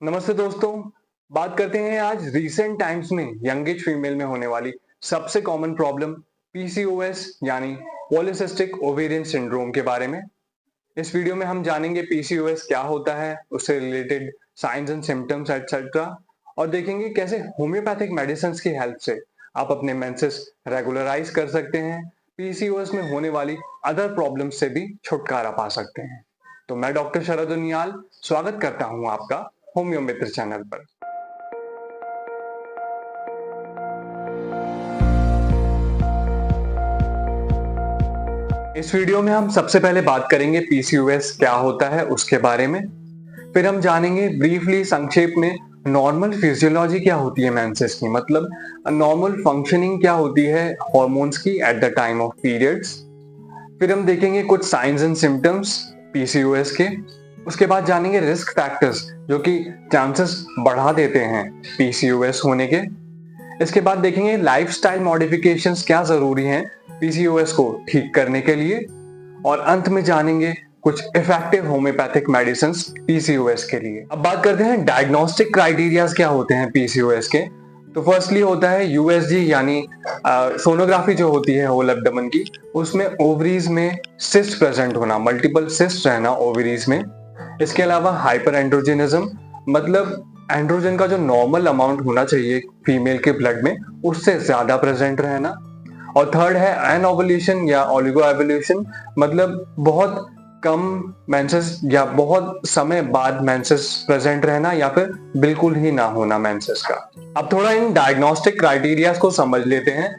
नमस्ते दोस्तों। बात करते हैं आज रीसेंट टाइम्स में यंग एज फीमेल में होने वाली सबसे कॉमन प्रॉब्लम पीसीओएस यानी पॉलीसिस्टिक ओवेरियन सिंड्रोम के बारे में। इस वीडियो में हम जानेंगे पीसीओएस क्या होता है, उससे related science and symptoms etcetera, और देखेंगे कैसे होम्योपैथिक मेडिसिन की हेल्प से आप अपने मेंसेस रेगुलराइज कर सकते हैं, पीसीओएस में होने वाली अदर प्रॉब्लम्स से भी छुटकारा पा सकते हैं। तो मैं डॉक्टर शरद उनियाल स्वागत करता हूं आपका होम्यो मित्र चैनल पर। इस वीडियो में हम सबसे पहले बात करेंगे पीसीओएस क्या होता है उसके बारे में। फिर हम जानेंगे ब्रीफली संक्षेप में नॉर्मल फिजियोलॉजी क्या होती है मेंसेस की, मतलब नॉर्मल फंक्शनिंग क्या होती है हॉर्मोन्स की at the time of periods. फिर हम देखेंगे कुछ साइंस एंड सिम्टम्स पीसीओएस के। उसके बाद जानेंगे रिस्क फैक्टर्स जो कि चांसेस बढ़ा देते हैं पीसीओएस होने के। इसके बाद देखेंगे लाइफस्टाइल मॉडिफिकेशंस क्या जरूरी हैं पीसीओएस को ठीक करने के लिए। और अंत में जानेंगे कुछ इफेक्टिव होम्योपैथिक मेडिसिन पीसीओएस के लिए। अब बात करते हैं डायग्नोस्टिक क्राइटेरियाज क्या होते हैं पीसीओएस के। तो फर्स्टली होता है यूएसजी यानी सोनोग्राफी जो होती है होल एब्डोमेन की, उसमें ओवरीज में सिस्ट प्रेजेंट होना, मल्टीपल सिस्ट रहना ओवरीज में। इसके अलावा हाइपर एंड्रोजेनिज्म, मतलब एंड्रोजन का जो नॉर्मल अमाउंट होना चाहिए फीमेल के ब्लड में उससे ज्यादा प्रेजेंट रहना। और थर्ड है एनओवुलेशन या ओलिगो एवोल्यूशन, मतलब बहुत कम मेंसेस या बहुत समय बाद मेंसेस प्रेजेंट रहना या फिर बिल्कुल ही ना होना मेंसेस का। अब थोड़ा इन डायग्नोस्टिक क्राइटेरियाज को समझ लेते हैं।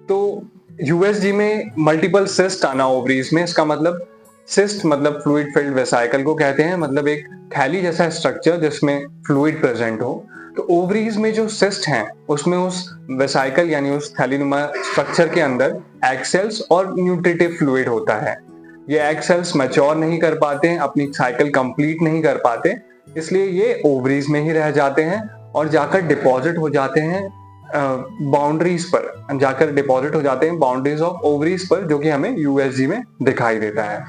तो यूएसजी में मल्टीपल सिस्ट आना ओवरीज में, इसका मतलब सिस्ट मतलब फ्लूइड फिल्ड वेसाइकल को कहते हैं, मतलब एक थैली जैसा स्ट्रक्चर जिसमें फ्लूइड प्रेजेंट हो। तो ओवरीज में जो सिस्ट हैं उसमें उस वेसाइकल यानी उस थैलीनुमा स्ट्रक्चर के अंदर एग सेल्स और न्यूट्रिटिव फ्लूइड होता है। ये एग सेल्स मैच्योर नहीं कर पाते हैं, अपनी साइकिल कंप्लीट नहीं कर पाते, इसलिए ये ओवरीज में ही रह जाते हैं और जाकर डिपॉजिट हो जाते हैं बाउंड्रीज पर, जाकर डिपॉजिट हो जाते हैं बाउंड्रीज ऑफ ओवरीज पर, जो कि हमें यूएसजी में दिखाई देता है।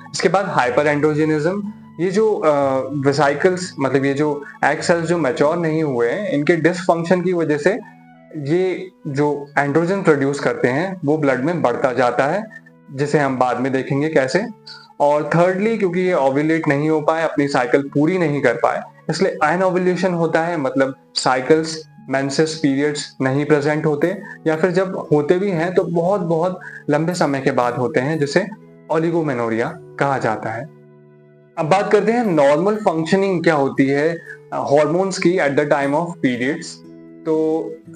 इसके बाद हाइपर एंड्रोजेनिज्म, ये जो वेसाइकल्स मतलब ये जो एग सेल्स जो मैच्योर नहीं हुए हैं, इनके डिसफंक्शन की वजह से ये जो एंड्रोजन प्रोड्यूस करते हैं वो ब्लड में बढ़ता जाता है, जिसे हम बाद में देखेंगे कैसे। और थर्डली, क्योंकि ये ओव्यूलेट नहीं हो पाए, अपनी साइकिल पूरी नहीं कर पाए, इसलिए एनओवुलेशन होता है, मतलब साइकिल्स मेंसेस पीरियड्स नहीं प्रेजेंट होते, या फिर जब होते भी हैं तो बहुत बहुत लंबे समय के बाद होते हैं, जिसे ओलिगोमेनोरिया कहा जाता है। अब बात करते हैं नॉर्मल फंक्शनिंग क्या होती है हार्मोन्स की at the time of periods. तो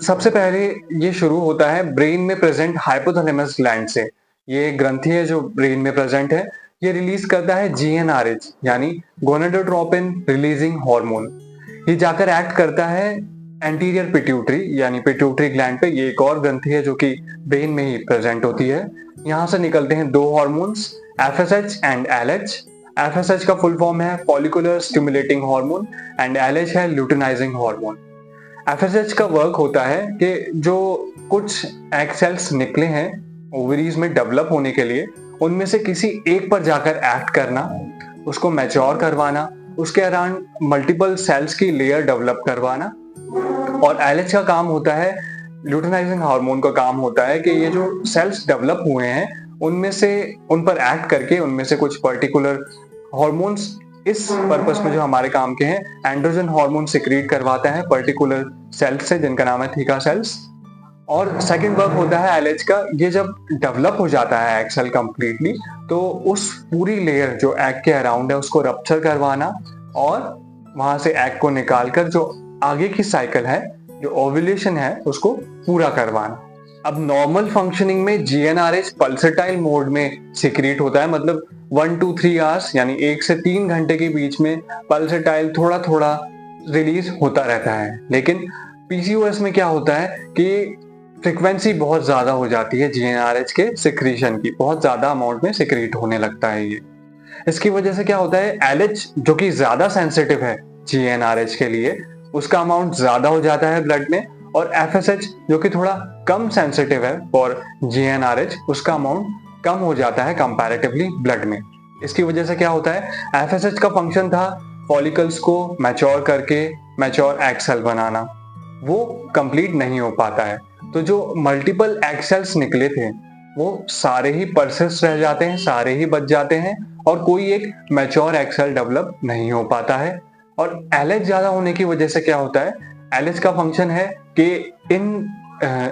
सबसे पहले ये शुरू होता है ब्रेन में प्रेजेंट हाइपोथैलेमस ग्लैंड से। ये ग्रंथि है जो ब्रेन में प्रेजेंट है, ये रिलीज करता है जीएनआरएच यानी गोनाडोट्रोपिन रिलीजिंग हार्मोन। ये जाकर एक्ट करता है एंटीरियर पिट्यूटरी यानी पिट्यूटरी ग्लैंड पे। ये एक और ग्रंथि है जो कि ब्रेन में ही प्रेजेंट होती है। यहाँ से निकलते हैं दो hormones, FSH and LH. FSH का फुल फॉर्म है follicular stimulating hormone and LH है ल्यूटिनाइजिंग हार्मोन। एफएसएच का वर्क होता है कि जो कुछ एग सेल्स निकले हैं ओवरीज में डेवलप होने के लिए, उनमें से किसी एक पर जाकर एक्ट करना, उसको मैच्योर करवाना, उसके अराउंड मल्टीपल सेल्स की लेयर डेवलप करवाना। और एलएच का काम होता है, ल्यूटिनाइजिंग हार्मोन का काम होता है कि ये जो सेल्स डेवलप हुए हैं उनमें से उन पर एक्ट करके उनमें से कुछ पर्टिकुलर हार्मोन्स इस पर्पस में जो हमारे काम के हैं, एंड्रोजन हार्मोन सिक्रीट करवाता है पर्टिकुलर सेल्स से जिनका नाम है थीका सेल्स। और सेकंड वर्क होता है एलएच का, ये जब डेवलप हो जाता है एग सेल कंप्लीटली, तो उस पूरी लेयर जो एग के अराउंड है उसको रप्चर करवाना और वहां से एग को निकालकर जो आगे की साइकिल है, जो ओव्यूलेशन है, उसको पूरा करवाना। अब नॉर्मल फंक्शनिंग में जीएनआरएच पल्सेटाइल मोड में सिक्रीट होता है, मतलब 1 to 3 आवर्स यानी 1 से 3 घंटे के बीच में पल्सेटाइल थोड़ा थोड़ा रिलीज होता रहता है। लेकिन पीसीओएस में क्या होता है कि फ्रीक्वेंसी बहुत ज्यादा हो जाती है, जीएनआरएच के सिक्रीशन की बहुत ज्यादा अमाउंट में सिक्रीट होने लगता है ये। इसकी वजह से क्या होता है, एलएच जो कि ज्यादा सेंसिटिव है जीएनआरएच के लिए, उसका अमाउंट ज्यादा हो जाता है ब्लड में, और एफएसएच जो कि थोड़ा कम सेंसिटिव है फॉर जीएनआरएच, उसका अमाउंट कम हो जाता है कंपैरेटिवली ब्लड में। इसकी वजह से क्या होता है, एफएसएच का फंक्शन था फॉलिकल्स को मैच्योर करके मैच्योर एग सेल बनाना, वो कंप्लीट नहीं हो पाता है। तो जो मल्टीपल एग सेल्स निकले थे वो सारे ही परसिस्ट रह जाते हैं, सारे ही बच जाते हैं और कोई एक मैच्योर एग सेल डेवलप नहीं हो पाता है। और एलएच ज्यादा होने की वजह से क्या होता है, एलएच का फंक्शन है कि इन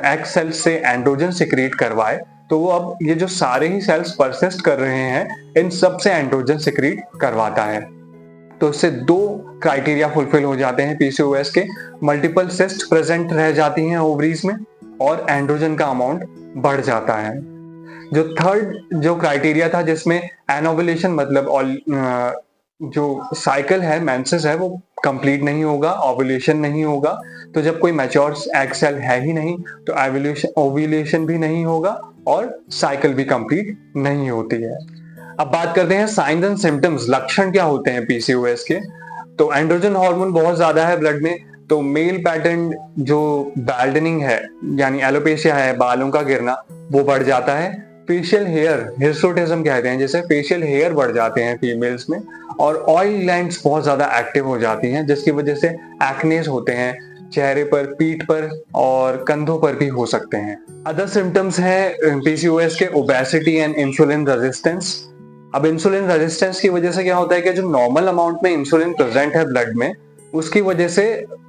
एग सेल्स से एंड्रोजन सिक्रीट करवाए, तो वो अब ये जो सारे ही सेल्स परसिस्ट कर रहे हैं इन सब से एंड्रोजन सिक्रीट करवाता है। तो इससे दो क्राइटेरिया फुलफिल हो जाते हैं पीसीओएस के, मल्टीपल सिस्ट प्रेजेंट रह जाती हैं ओवरीज में और एंड्रोजन का अमाउंट बढ़ जाता है। जो थर्ड जो क्राइटेरिया था जिसमें एनोवुलेशन मतलब जो साइकिल है मेंसेस है वो कंप्लीट नहीं होगा, ओवुलेशन नहीं होगा, तो जब कोई मैच्योर एग सेल है ही नहीं तो ओवुलेशन भी नहीं होगा और साइकिल भी कंप्लीट नहीं होती है। अब बात करते हैं साइंस एंड सिम्टम्स, लक्षण क्या होते हैं पीसीओएस के। तो एंड्रोजन हार्मोन बहुत ज्यादा है ब्लड में, तो मेल पैटर्न जो बाल्डनिंग है यानी एलोपेशिया है, बालों का गिरना, वो बढ़ जाता है। फेशियल हेयर, हिर्सुटिज्म कहते हैं जैसे, फेशियल हेयर बढ़ जाते हैं फीमेल्स में, और ऑयल ग्लैंड्स बहुत ज्यादा एक्टिव हो जाती हैं जिसकी वजह से एक्नेस होते हैं चेहरे पर, पीठ पर और कंधों पर भी हो सकते हैं। अदर सिम्टम्स है पीसीओएस के ओबेसिटी एंड इंसुलिन रेजिस्टेंस। अब इंसुलिन रेजिस्टेंस की वजह से क्या होता है कि जो नॉर्मल अमाउंट में इंसुलिन प्रेजेंट है ब्लड में उसकी वजह से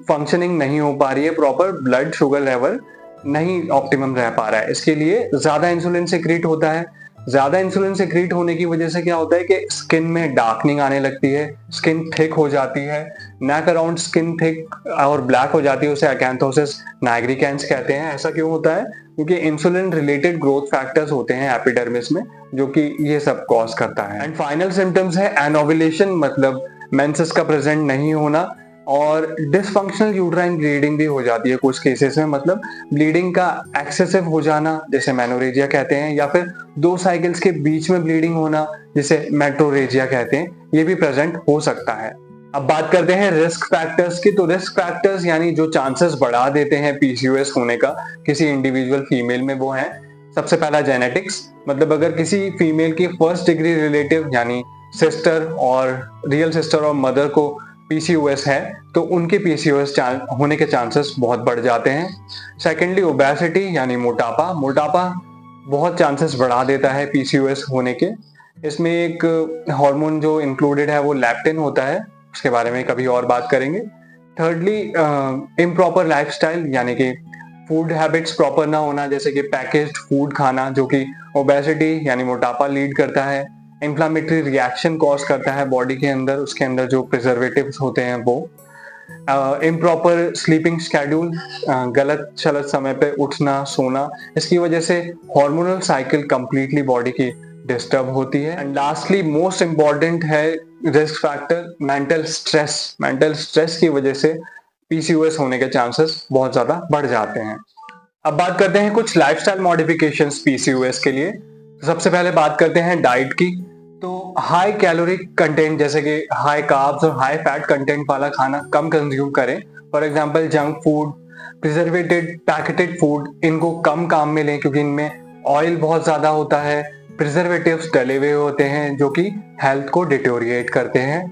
फंक्शनिंग नहीं हो पा रही है, प्रॉपर ब्लड शुगर लेवल नहीं ऑप्टिमम रह पा रहा है, इसके लिए ज्यादा इंसुलिन सिक्रीट होता है। ज्यादा इंसुलिन सिक्रीट होने की वजह से क्या होता है कि स्किन में डार्कनिंग आने लगती है, स्किन थिक हो जाती है, नेक अराउंड स्किन थिक और ब्लैक हो जाती है, उसे अकैंथोसिस नाइग्रिकेंस कहते हैं। ऐसा क्यों होता है? क्योंकि इंसुलिन रिलेटेड ग्रोथ फैक्टर्स होते हैं एपिडर्मिस में जो कि ये सब कॉज करता है। एंड फाइनल सिम्टम्स है एनोवुलेशन, मतलब मेंसेस का प्रेजेंट नहीं होना, और डिसफंक्शनल यूट्राइन ब्लीडिंग भी हो जाती है कुछ केसेस में, मतलब ब्लीडिंग का एक्सेसिव हो जाना जिसे मेनोरेजिया कहते हैं, या फिर 2 साइकिल्स के बीच में ब्लीडिंग होना जिसे मेट्रोरेजिया कहते हैं, ये भी प्रेजेंट हो सकता है। अब बात करते हैं रिस्क फैक्टर्स की। तो रिस्क फैक्टर्स यानी जो चांसेस बढ़ा देते हैं पीसीओएस होने का किसी इंडिविजुअल फीमेल में, वो है सबसे पहला जेनेटिक्स, मतलब अगर किसी फीमेल की फर्स्ट डिग्री रिलेटिव यानी सिस्टर और रियल सिस्टर और मदर को पीसीओएस है तो उनके पीसीओएस होने के चांसेस बहुत बढ़ जाते हैं। सेकेंडली ओबेसिटी यानी मोटापा, मोटापा बहुत चांसेस बढ़ा देता है पीसीओएस होने के। इसमें एक हार्मोन जो इंक्लूडेड है वो लैप्टिन होता है, उसके बारे में कभी और बात करेंगे। थर्डली इम्प्रॉपर लाइफस्टाइल यानी कि फूड हैबिट्स प्रॉपर ना होना, जैसे कि पैकेज्ड फूड खाना जो कि ओबेसिटी यानी मोटापा लीड करता है। इन्फ्लामेटरी रिएक्शन कॉज करता है बॉडी के अंदर, उसके अंदर जो प्रिजर्वेटिव्स होते हैं वो। इम्प्रॉपर स्लीपिंग शेड्यूल, गलत शलत समय पे उठना सोना, इसकी वजह से हार्मोनल साइकिल कंप्लीटली बॉडी की डिस्टर्ब होती है। एंड लास्टली मोस्ट इम्पॉर्टेंट है risk factor mental stress, mental stress की वजह से पीसीओएस होने के चांसेस बहुत ज्यादा बढ़ जाते हैं। अब बात करते हैं कुछ लाइफस्टाइल मॉडिफिकेशंस पीसीओएस के लिए। सबसे पहले बात करते हैं डाइट की। तो हाई कैलोरी कंटेंट जैसे कि हाई कार्ब्स और हाई फैट कंटेंट वाला खाना कम कंज्यूम करें। For example junk food, preserved packaged food, इनको कम काम में लें क्योंकि इनमें ऑयल बहुत ज्यादा होता है, प्रिजर्वेटिव्स डले हुए होते हैं जो कि हेल्थ को डिटोरिएट करते हैं,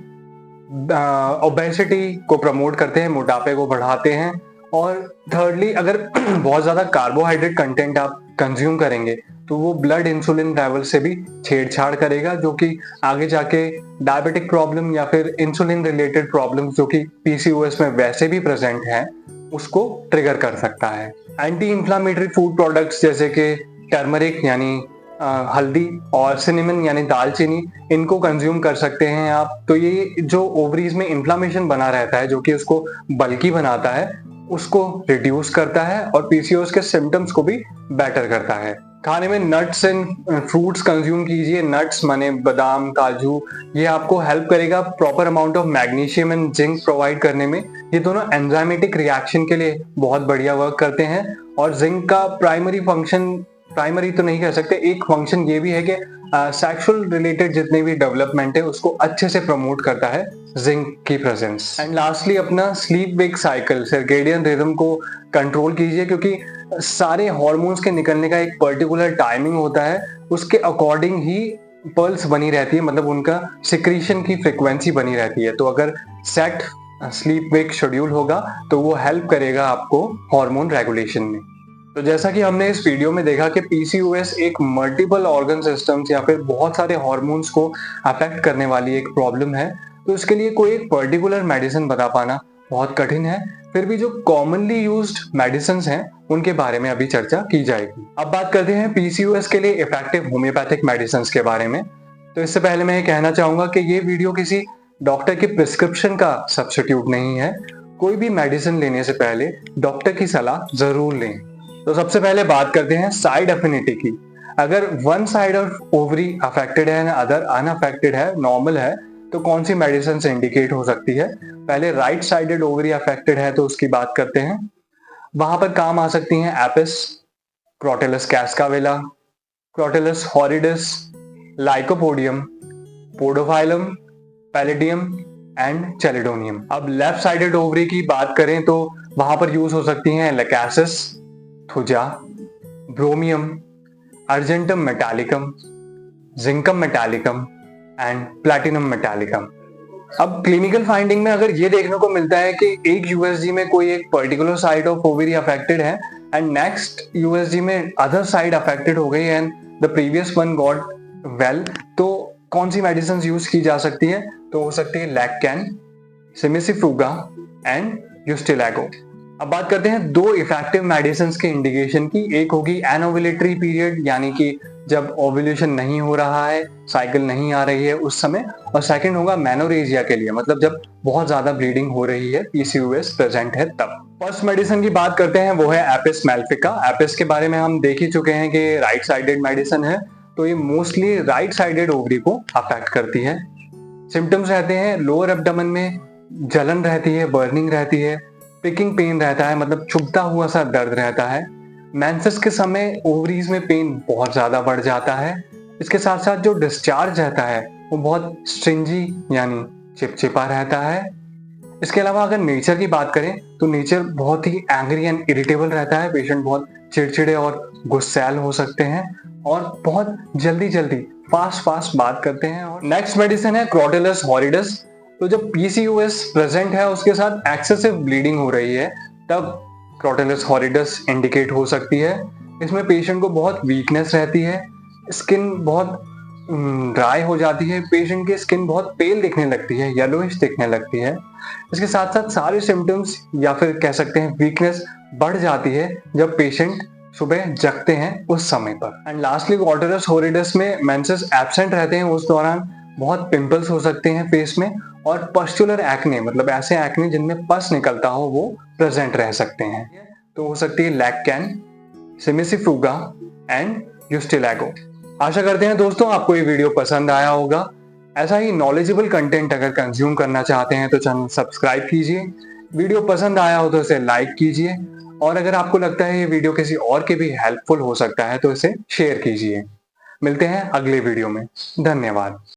ओबेसिटी को प्रमोट करते हैं, मोटापे को बढ़ाते हैं। और थर्डली अगर बहुत ज्यादा कार्बोहाइड्रेट कंटेंट आप कंज्यूम करेंगे तो वो ब्लड इंसुलिन लेवल से भी छेड़छाड़ करेगा जो कि आगे जाके डायबिटिक प्रॉब्लम या फिर इंसुलिन रिलेटेड प्रॉब्लम जो कि पीसीओएस में वैसे भी प्रेजेंट है उसको ट्रिगर कर सकता है। एंटी इंफ्लामेटरी फूड प्रोडक्ट्स जैसे कि टर्मरिक यानी हल्दी और सिनेमन यानी दालचीनी, इनको कंज्यूम कर सकते हैं आप। तो ये जो ओवरीज में इन्फ्लामेशन बना रहता है जो कि उसको बल्की बनाता है उसको रिड्यूस करता है और पीसीओएस के सिम्टम्स को भी बेटर करता है। खाने में नट्स एंड फ्रूट्स कंज्यूम कीजिए। नट्स माने बादाम, काजू, ये आपको हेल्प करेगा proper amount of magnesium and zinc provide करने में। ये दोनों एंजाइमेटिक रिएक्शन के लिए बहुत बढ़िया वर्क करते हैं। और जिंक का प्राइमरी फंक्शन, प्राइमरी तो नहीं कह सकते, एक फंक्शन ये भी है कि सेक्सुअल रिलेटेड जितने भी डेवलपमेंट है उसको अच्छे से प्रमोट करता है जिंक की प्रेजेंस। एंड लास्टली अपना sleep wake cycle, circadian rhythm को कंट्रोल कीजिए क्योंकि सारे हार्मोन्स के निकलने का एक पर्टिकुलर टाइमिंग होता है, उसके अकॉर्डिंग ही पल्स बनी रहती है, मतलब उनका सिक्रीशन की फ्रिक्वेंसी बनी रहती है। तो अगर सेट स्लीप वेक शेड्यूल होगा तो वो हेल्प करेगा आपको हार्मोन रेगुलेशन में। तो जैसा कि हमने इस वीडियो में देखा कि पीसीओएस एक मल्टीपल ऑर्गन सिस्टम्स या फिर बहुत सारे हार्मोन्स को अफेक्ट करने वाली एक प्रॉब्लम है। तो इसके लिए कोई एक पर्टिकुलर मेडिसिन बता पाना बहुत कठिन है। फिर भी जो कॉमनली यूज्ड मेडिसिन हैं उनके बारे में अभी चर्चा की जाएगी। अब बात करते हैं पीसीओएस के लिए इफेक्टिव होम्योपैथिक मेडिसिन के बारे में। तो इससे पहले मैं ये कहना चाहूंगा कि ये वीडियो किसी डॉक्टर की प्रिस्क्रिप्शन का सब्स्टिट्यूट नहीं है। कोई भी मेडिसिन लेने से पहले डॉक्टर की सलाह जरूर लें। तो सबसे पहले बात करते हैं साइड एफिनिटी की। अगर one side of ovary affected है, अदर अनअफेक्टेड है, नॉर्मल है, तो कौन सी मेडिसिन से इंडिकेट हो सकती है। पहले राइट साइडेड ओवरी अफेक्टेड है तो उसकी बात करते हैं। वहां पर काम आ सकती हैं apis, crotalus cascavella, crotalus horridus, lycopodium, podophyllum, palladium and chelidonium. अब लेफ्ट साइडेड ओवरी की बात करें तो वहां पर यूज हो सकती हैं lachesis, thuja, ब्रोमियम, argentum metallicum, जिंकम metallicum and platinum metallicum. अब क्लिनिकल फाइंडिंग में अगर ये देखने को मिलता है कि एक यूएसजी में कोई एक particular side of ovary affected है एंड नेक्स्ट यूएसजी में अदर साइड अफेक्टेड हो गई and the previous one got well, तो कौन सी मेडिसिन यूज की जा सकती है। तो हो सकती है लैक्टैन, सिमिसिफ्रूगा एंड यूस्टिलैगो। अब बात करते हैं दो इफेक्टिव मेडिसिन के इंडिकेशन की। एक होगी एनओव्यूलेटरी पीरियड, यानी कि जब ओव्यूलेशन नहीं हो रहा है, साइकिल नहीं आ रही है उस समय, और सेकंड होगा मेनोरेजिया के लिए, मतलब जब बहुत ज्यादा ब्लीडिंग हो रही है, पीसीओएस प्रेजेंट है तब। फर्स्ट मेडिसिन की बात करते हैं, वो है एपिस मेल्फिका। एपिस के बारे में हम देख ही चुके हैं कि राइट साइडेड मेडिसिन है, तो ये मोस्टली राइट साइडेड ओवरी को अफेक्ट करती है। सिम्टम्स रहते हैं लोअर एब्डोमेन में जलन रहती है, बर्निंग रहती है, पिकिंग पेन रहता है, मतलब चुभता हुआ सा दर्द रहता है। मेंसेस के समय ओवरीज में पेन बहुत ज्यादा बढ़ जाता है। इसके साथ साथ जो डिस्चार्ज रहता है वो बहुत स्ट्रिंजी यानी चिपचिपा रहता है। इसके अलावा अगर नेचर की बात करें तो नेचर बहुत ही एंग्री एंड इरिटेबल रहता है। पेशेंट बहुत चिड़चिड़े और गुस्सैल हो सकते हैं और बहुत जल्दी जल्दी फास्ट बात करते हैं। और नेक्स्ट मेडिसिन है क्रोटेलस हॉरिडस। तो जब पीसीओएस प्रेजेंट है उसके साथ एक्सेसिव ब्लीडिंग हो रही है तब क्रोटेलस हॉरिडस इंडिकेट हो सकती है। इसमें पेशेंट को बहुत वीकनेस रहती है, स्किन बहुत ड्राई हो जाती है, पेशेंट की स्किन बहुत पेल दिखने लगती है, येलोइश दिखने लगती है। इसके साथ साथ सारे सिम्टम्स या फिर कह सकते हैं वीकनेस बढ़ जाती है जब पेशेंट सुबह जगते हैं उस समय पर। एंड लास्टली क्रोटेलस हॉरिडस में मेंसेस एब्सेंट रहते हैं, उस दौरान बहुत पिंपल्स हो सकते हैं फेस में, और पस्टुलर एक्ने, मतलब ऐसे एक्ने जिनमें पस निकलता हो, वो प्रेजेंट रह सकते हैं। तो हो सकती है लैक्टैन, सिमिसिफ्रूगा एंड यूस्टिलैगो। आशा करते हैं दोस्तों आपको ये वीडियो पसंद आया होगा। ऐसा ही नॉलेजेबल कंटेंट अगर कंज्यूम करना चाहते हैं तो चैनल सब्सक्राइब कीजिए। वीडियो पसंद आया हो तो इसे लाइक कीजिए, और अगर आपको लगता है ये वीडियो किसी और के भी हेल्पफुल हो सकता है तो इसे शेयर कीजिए। मिलते हैं अगले वीडियो में। धन्यवाद।